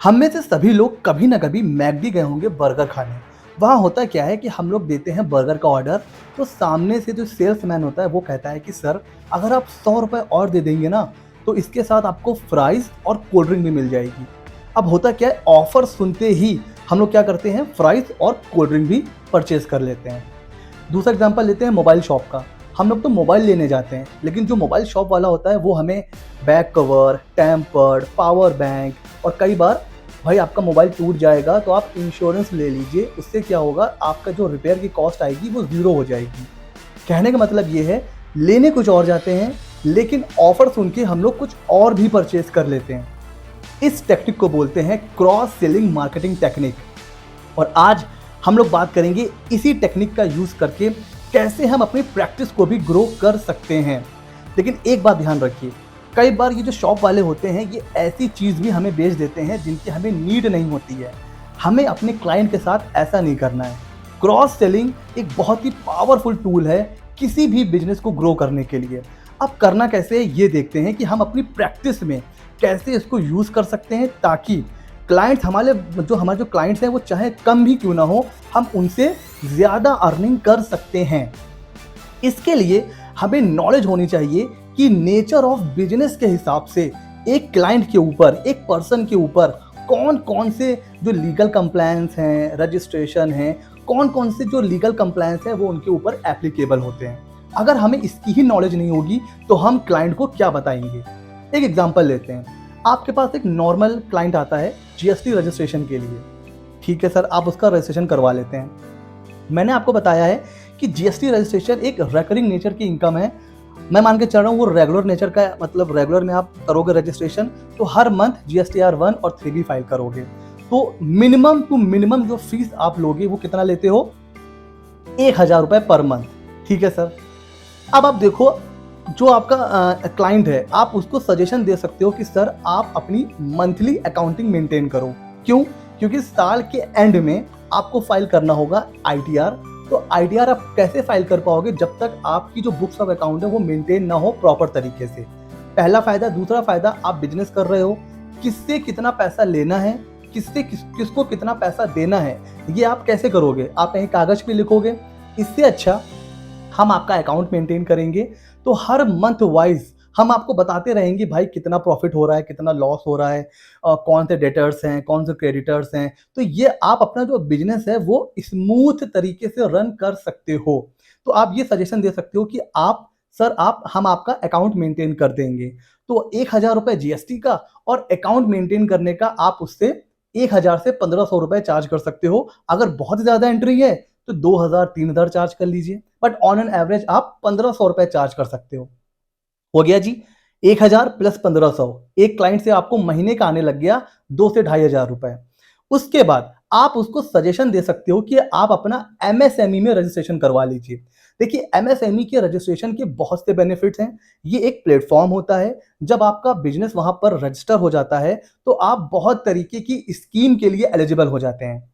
हम में से सभी लोग कभी ना कभी मैकडी गए होंगे बर्गर खाने। वहाँ होता क्या है कि हम लोग देते हैं बर्गर का ऑर्डर, तो सामने से जो सेल्समैन होता है वो कहता है कि सर, अगर आप 100 रुपये और दे देंगे ना, तो इसके साथ आपको फ्राइज़ और कोल्ड ड्रिंक भी मिल जाएगी। अब होता क्या है, ऑफ़र सुनते ही हम लोग क्या करते हैं, फ्राइज़ और कोल्ड ड्रिंक भी परचेज़ कर लेते हैं। दूसरा एग्जांपल लेते हैं मोबाइल शॉप का। हम लोग तो मोबाइल लेने जाते हैं, लेकिन जो मोबाइल शॉप वाला होता है वो हमें back cover, tempered, power bank और कई बार भाई आपका मोबाइल टूट जाएगा तो आप इंश्योरेंस ले लीजिए, उससे क्या होगा, आपका जो रिपेयर की कॉस्ट आएगी वो ज़ीरो हो जाएगी। कहने का मतलब ये है, लेने कुछ और जाते हैं, लेकिन ऑफ़र सुन के हम लोग कुछ और भी परचेज़ कर लेते हैं। इस टेक्निक को बोलते हैं क्रॉस सेलिंग मार्केटिंग टेक्निक। और आज हम लोग बात करेंगे इसी टेक्निक का यूज़ करके कैसे हम अपनी प्रैक्टिस को भी ग्रो कर सकते हैं। लेकिन एक बात ध्यान रखिए, कई बार ये जो शॉप वाले होते हैं ये ऐसी चीज़ भी हमें बेच देते हैं जिनकी हमें नीड नहीं होती है। हमें अपने क्लाइंट के साथ ऐसा नहीं करना है। क्रॉस सेलिंग एक बहुत ही पावरफुल टूल है किसी भी बिजनेस को ग्रो करने के लिए। अब करना कैसे है ये देखते हैं कि हम अपनी प्रैक्टिस में कैसे इसको यूज़ कर सकते हैं, ताकि हमारे जो क्लाइंट्स हैं वो चाहे कम भी क्यों ना हो, हम उनसे ज़्यादा अर्निंग कर सकते हैं। इसके लिए हमें नॉलेज होनी चाहिए कि नेचर ऑफ बिजनेस के हिसाब से एक क्लाइंट के ऊपर, एक पर्सन के ऊपर कौन कौन से जो लीगल कंप्लायंस हैं, रजिस्ट्रेशन हैं, कौन कौन से जो लीगल कंप्लायंस हैं वो उनके ऊपर एप्लीकेबल होते हैं। अगर हमें इसकी ही नॉलेज नहीं होगी तो हम क्लाइंट को क्या बताएंगे। एक एग्जांपल लेते हैं, आपके पास एक नॉर्मल क्लाइंट आता है जीएसटी रजिस्ट्रेशन के लिए। ठीक है सर, आप उसका रजिस्ट्रेशन करवा लेते हैं। मैंने आपको बताया है कि जीएसटी रजिस्ट्रेशन एक रेकरिंग नेचर की इनकम है। मैं मान के चल रहा हूँ वो रेगुलर नेचर का, मतलब रेगुलर में आप करोगे रजिस्ट्रेशन तो हर मंथ जीएसटीआर 1 और 3 भी फाइल करोगे, तो मिनिमम टू मिनिमम जो फीस आप लोगे वो कितना लेते हो, 1000 रुपये पर मंथ। ठीक है सर। अब आप देखो, जो आपका क्लाइंट है, आप उसको सजेशन दे सकते हो कि सर आप अपनी मंथली अकाउंटिंग मेंटेन करो। क्यों? क्योंकि साल के एंड में आपको फाइल करना होगा आईटीआर। तो आईटीआर आप कैसे फाइल कर पाओगे जब तक आपकी जो बुक्स ऑफ अकाउंट है वो मेंटेन ना हो प्रॉपर तरीके से। पहला फायदा। दूसरा फायदा, आप बिजनेस कर रहे हो, किससे कितना पैसा लेना है, किसको कितना पैसा देना है, ये आप कैसे करोगे? आप कहीं कागज पे लिखोगे? इससे अच्छा हम आपका अकाउंट मेंटेन करेंगे, तो हर मंथ वाइज हम आपको बताते रहेंगे भाई कितना प्रॉफिट हो रहा है, कितना लॉस हो रहा है, कौन से डेटर्स हैं, कौन से क्रेडिटर्स हैं। तो ये आप अपना जो बिजनेस है वो स्मूथ तरीके से रन कर सकते हो। तो आप ये सजेशन दे सकते हो कि हम आपका अकाउंट मेंटेन कर देंगे। तो 1000 रुपये जीएसटी का और अकाउंट मेंटेन करने का आप उससे 1000 से 1500 रुपये चार्ज कर सकते हो। अगर बहुत ज़्यादा एंट्री है तो 2000-3000 चार्ज कर लीजिए, बट ऑन एन एवरेज आप 1500 रुपये चार्ज कर सकते हो गया जी। 1000 प्लस 1500, एक क्लाइंट से आपको महीने का आने लग गया 2 से 2500 रुपए। उसके बाद आप उसको सजेशन दे सकते हो कि आप अपना एमएसएमई में रजिस्ट्रेशन करवा लीजिए। देखिए, एमएसएमई के रजिस्ट्रेशन के बहुत से बेनिफिट्स हैं। ये एक प्लेटफॉर्म होता है, जब आपका बिजनेस वहां पर रजिस्टर हो जाता है तो आप बहुत तरीके की स्कीम के लिए एलिजिबल हो जाते हैं।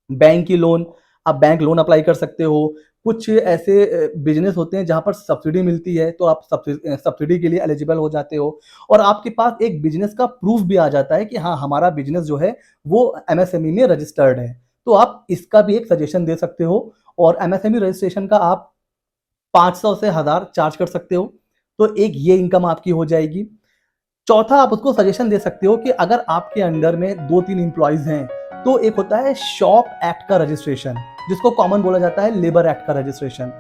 बैंक की लोन, आप बैंक लोन अप्लाई कर सकते हो। कुछ ऐसे बिजनेस होते हैं जहाँ पर सब्सिडी मिलती है, तो आप सब्सिडी के लिए एलिजिबल हो जाते हो। और आपके पास एक बिजनेस का प्रूफ भी आ जाता है कि हाँ, हमारा बिजनेस जो है वो एमएसएमई में रजिस्टर्ड है। तो आप इसका भी एक सजेशन दे सकते हो। और एमएसएमई रजिस्ट्रेशन का आप 500 से 1000 चार्ज कर सकते हो। तो एक ये इनकम आपकी हो जाएगी। चौथा, आप उसको सजेशन दे सकते हो कि अगर आपके अंडर में 2-3 एम्प्लॉइज हैं, तो एक होता है शॉप एक्ट का रजिस्ट्रेशन, जिसको कॉमन बोला जाता है लेबर एक्ट का रजिस्ट्रेशन।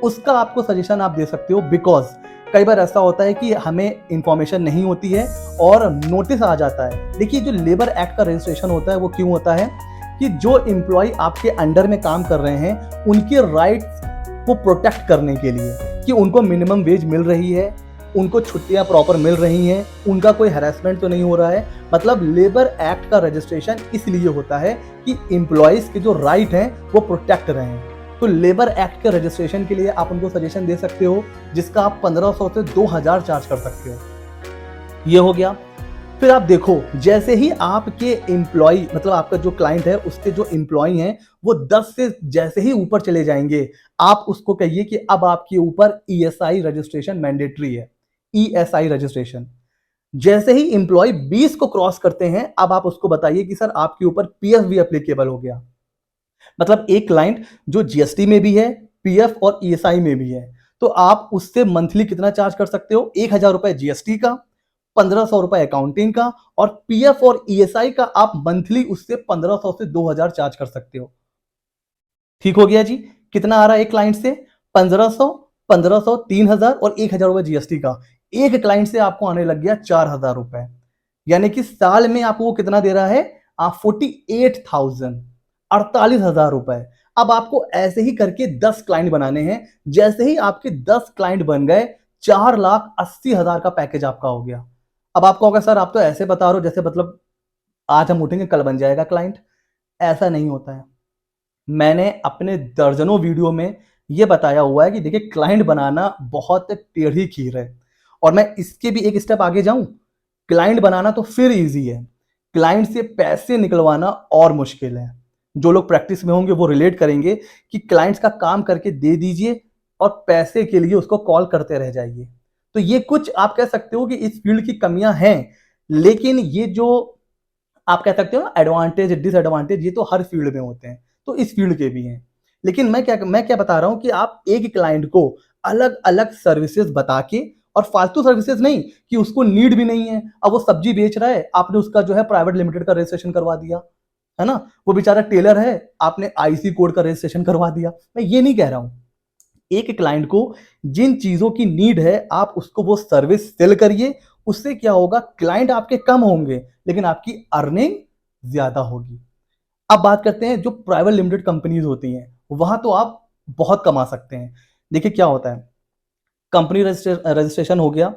उसका आपको सजेशन आप दे सकते हो, बिकॉज कई बार ऐसा होता है कि हमें इंफॉर्मेशन नहीं होती है और नोटिस आ जाता है। देखिए, जो लेबर एक्ट का रजिस्ट्रेशन होता है वो क्यों होता है कि जो एम्प्लॉय आपके अंडर में काम कर रहे हैं उनके राइट्स को प्रोटेक्ट करने के लिए, कि उनको मिनिमम वेज मिल रही है, उनको छुट्टियां प्रॉपर मिल रही हैं, उनका कोई हैरेसमेंट तो नहीं हो रहा है। मतलब लेबर एक्ट का रजिस्ट्रेशन इसलिए होता है कि एम्प्लॉइज के जो राइट हैं वो प्रोटेक्ट रहें। तो लेबर एक्ट के रजिस्ट्रेशन के लिए आप उनको सजेशन दे सकते हो, जिसका आप 1500 से 2000 चार्ज कर सकते हो। ये हो गया। फिर आप देखो, जैसे ही आपके एम्प्लॉय, मतलब आपका जो क्लाइंट है उसके जो एम्प्लॉय हैं वो 10 से जैसे ही ऊपर चले जाएंगे, आप उसको कहिए कि अब आपके ऊपर ईएसआई रजिस्ट्रेशन मैंडेटरी है। ईएसआई रजिस्ट्रेशन, जैसे ही एम्प्लॉय 20 को क्रॉस करते हैं, अब आप उसको बताइए कि सर आपके ऊपर पीएफ भी एप्लीकेबल हो गया। मतलब एक क्लाइंट जो जीएसटी में भी है, पीएफ और ईएसआई में भी है, तो आप उससे मंथली कितना चार्ज कर सकते हो? 1000 रुपए जीएसटी का, 1500 रुपए अकाउंटिंग का, और पीएफ और ईएसआई का आप मंथली उससे 1500 से 2000 चार्ज कर सकते हो। ठीक हो गया जी। कितना आ रहा है एक क्लाइंट से? 1500, 1500, 3000 और 1000 रुपए जीएसटी का। एक क्लाइंट से आपको आने लग गया 4000 रुपए। यानी कि साल में आपको वो कितना दे रहा है? 48,000, 48,000 रुपए। अब आपको ऐसे ही करके 10 क्लाइंट बनाने हैं। जैसे ही आपके 10 क्लाइंट बन गए, 4,80,000 का पैकेज आपका हो गया। अब आपको होगा सर आप तो ऐसे बता रहे हो जैसे मतलब आज हम उठेंगे कल बन जाएगा क्लाइंट। ऐसा नहीं होता है। मैंने अपने दर्जनों वीडियो में ये बताया हुआ है कि देखिए क्लाइंट बनाना बहुत टेढ़ी खीर है। और मैं इसके भी एक स्टेप आगे जाऊं, क्लाइंट बनाना तो फिर इजी है, क्लाइंट से पैसे निकलवाना और मुश्किल है। जो लोग प्रैक्टिस में होंगे वो रिलेट करेंगे कि क्लाइंट्स का काम करके दे दीजिए और पैसे के लिए उसको कॉल करते रह जाइए। तो ये कुछ आप कह सकते हो कि इस फील्ड की कमियां हैं, लेकिन ये जो आप कह सकते हो ना एडवांटेज डिसएडवांटेज, ये तो हर फील्ड में होते हैं, तो इस फील्ड के भी हैं। लेकिन मैं क्या बता रहा हूं कि आप एक क्लाइंट को अलग अलग सर्विसेज बता के, और फालतू सर्विसेज नहीं कि उसको नीड भी नहीं है, अब वो सब्जी बेच रहा है, आपने उसका जो है प्राइवेट लिमिटेड का रजिस्ट्रेशन करवा दिया, है ना, वो बेचारा टेलर है, आपने आईसी कोड का रजिस्ट्रेशन करवा दिया। मैं ये नहीं कह रहा हूं। एक क्लाइंट को जिन चीजों की नीड है आप उसको वो सर्विस सेल करिए। उससे क्या होगा, क्लाइंट आपके कम होंगे लेकिन आपकी अर्निंग ज्यादा होगी। अब बात करते हैं जो प्राइवेट लिमिटेड कंपनीज होती हैं, वहां तो आप बहुत कमा सकते हैं। देखिए क्या होता है, कंपनी रजिस्ट्रेशन हो गया,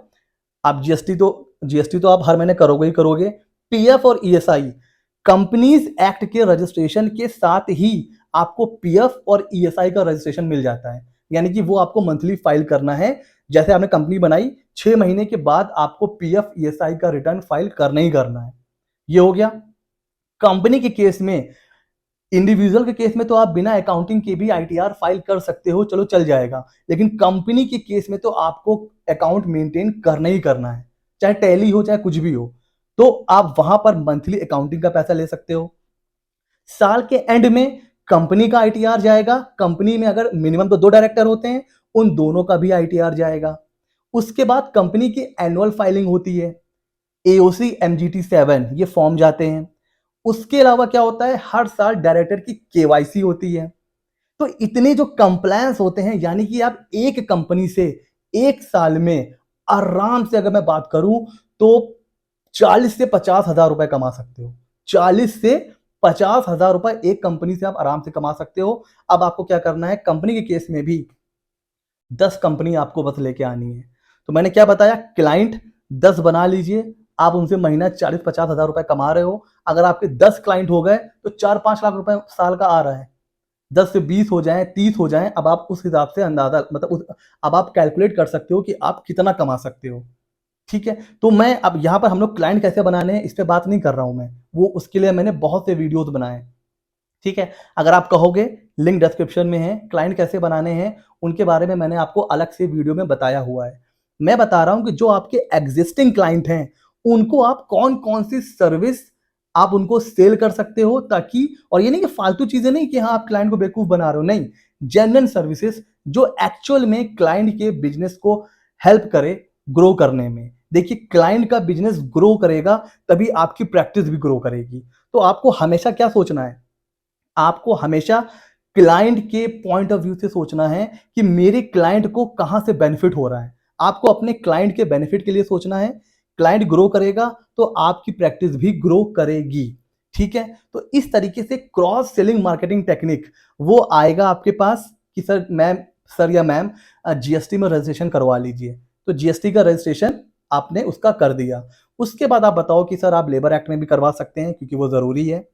आप जीएसटी तो आप हर महीने करोगे ही करोगे। पीएफ और ईएसआई, कंपनीज एक्ट के रजिस्ट्रेशन के साथ ही आपको पीएफ और ईएसआई का रजिस्ट्रेशन मिल जाता है। यानी कि वो आपको मंथली फाइल करना है। जैसे आपने कंपनी बनाई, 6 महीने के बाद आपको पीएफ ईएसआई का रिटर्न फाइल करना ही करना है। ये हो गया कंपनी के केस में। इंडिविजुअल के केस में तो आप बिना अकाउंटिंग के भी आईटीआर फाइल कर सकते हो, चलो चल जाएगा। लेकिन कंपनी के केस में तो आपको अकाउंट मेंटेन करना ही करना है, चाहे टैली हो चाहे कुछ भी हो। तो आप वहां पर मंथली अकाउंटिंग का पैसा ले सकते हो। साल के एंड में कंपनी का आईटीआर जाएगा। कंपनी में अगर मिनिमम तो 2 डायरेक्टर होते हैं, उन दोनों का भी आईटीआर जाएगा। उसके बाद कंपनी की एनुअल फाइलिंग होती है, एओसी MGT 7 ये फॉर्म जाते हैं। उसके अलावा क्या होता है, हर साल डायरेक्टर की केवाईसी होती है। तो इतने जो कंप्लायंस होते हैं, यानी कि आप एक कंपनी से एक साल में आराम से अगर मैं बात करूं तो 40 से 50 हजार रुपए कमा सकते हो। 40 से 50 हजार रुपए एक कंपनी से आप आराम से कमा सकते हो। अब आपको क्या करना है, कंपनी के केस में भी 10 कंपनी आपको बस लेके आनी है। तो मैंने क्या बताया, क्लाइंट 10 बना लीजिए, आप उनसे महीना 40-50 हजार रुपए कमा रहे हो। अगर आपके 10 क्लाइंट हो गए तो 4-5 लाख रुपए साल का आ रहा है। 10 से 20 हो जाए, 30 हो जाए, अब आप उस हिसाब से अंदाजा मतलब अब आप कैलकुलेट कर सकते हो कि आप कितना कमा सकते हो। ठीक है, तो मैं अब यहाँ पर हम लोग क्लाइंट कैसे बनाने हैं इस पे बात नहीं कर रहा हूं मैं, वो उसके लिए मैंने बहुत से वीडियोस बनाए। ठीक है, अगर आप कहोगे लिंक डिस्क्रिप्शन में है, क्लाइंट कैसे बनाने हैं उनके बारे में मैंने आपको अलग से वीडियो में बताया हुआ है। मैं बता रहा हूं कि जो आपके एग्जिस्टिंग क्लाइंट हैं उनको आप कौन कौन सी सर्विस आप उनको सेल कर सकते हो, ताकि, और ये नहीं कि फालतू चीजें नहीं कि हाँ आप क्लाइंट को बेवकूफ बना रहे हो, नहीं, जेन्युइन सर्विसेज जो एक्चुअल में क्लाइंट के बिजनेस को हेल्प करे ग्रो करने में। देखिए क्लाइंट का बिजनेस ग्रो करेगा तभी आपकी प्रैक्टिस भी ग्रो करेगी। तो आपको हमेशा क्या सोचना है, आपको हमेशा क्लाइंट के पॉइंट ऑफ व्यू से सोचना है कि मेरे क्लाइंट को कहां से बेनिफिट हो रहा है। आपको अपने क्लाइंट के बेनिफिट के लिए सोचना है। क्लाइंट ग्रो करेगा तो आपकी प्रैक्टिस भी ग्रो करेगी। ठीक है, तो इस तरीके से क्रॉस सेलिंग मार्केटिंग टेक्निक वो आएगा आपके पास कि सर मैम, सर या मैम जीएसटी में रजिस्ट्रेशन करवा लीजिए। तो जीएसटी का रजिस्ट्रेशन आपने उसका कर दिया। उसके बाद आप बताओ कि सर आप लेबर एक्ट में भी करवा सकते हैं क्योंकि वो जरूरी है।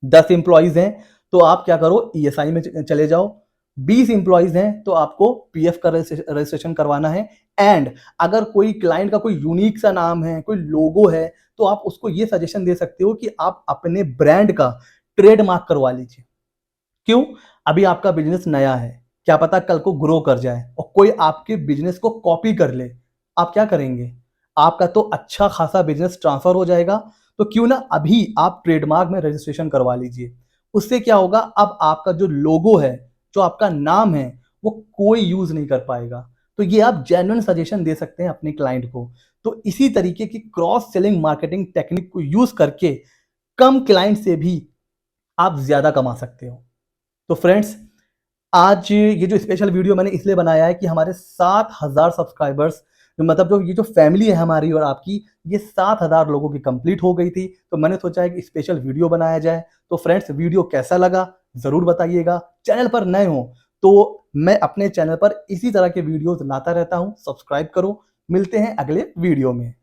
10 इंप्लॉइज हैं तो आप क्या करो, ईएसआई में चले जाओ। 20 इंप्लॉइज हैं तो आपको पीएफ का रजिस्ट्रेशन करवाना है। एंड अगर कोई क्लाइंट का कोई यूनिक सा नाम है, कोई लोगो है, तो आप उसको ये सजेशन दे सकते हो कि आप अपने ब्रांड का ट्रेडमार्क करवा लीजिए। क्यों? अभी आपका बिजनेस नया है, क्या पता कल को ग्रो कर जाए और कोई आपके बिजनेस को कॉपी कर ले, आप क्या करेंगे? आपका तो अच्छा खासा बिजनेस ट्रांसफर हो जाएगा। तो क्यों ना अभी आप ट्रेडमार्क में रजिस्ट्रेशन करवा लीजिए। उससे क्या होगा, अब आपका जो लोगो है, जो आपका नाम है, वो कोई यूज नहीं कर पाएगा। तो ये आप जेन्युइन सजेशन दे सकते हैं अपने क्लाइंट को। तो इसी तरीके की क्रॉस सेलिंग मार्केटिंग टेक्निक को यूज करके कम क्लाइंट से भी आप ज्यादा कमा सकते हो। तो फ्रेंड्स, आज ये जो स्पेशल वीडियो मैंने इसलिए बनाया है कि हमारे 7,000 सब्सक्राइबर्स, मतलब जो ये जो फैमिली है हमारी और आपकी, ये 7,000 लोगों की कंप्लीट हो गई थी। तो मैंने सोचा है कि स्पेशल वीडियो बनाया जाए। तो फ्रेंड्स, वीडियो कैसा लगा ज़रूर बताइएगा। चैनल पर नए हो तो मैं अपने चैनल पर इसी तरह के वीडियोस लाता रहता हूँ। सब्सक्राइब करो। मिलते हैं अगले वीडियो में।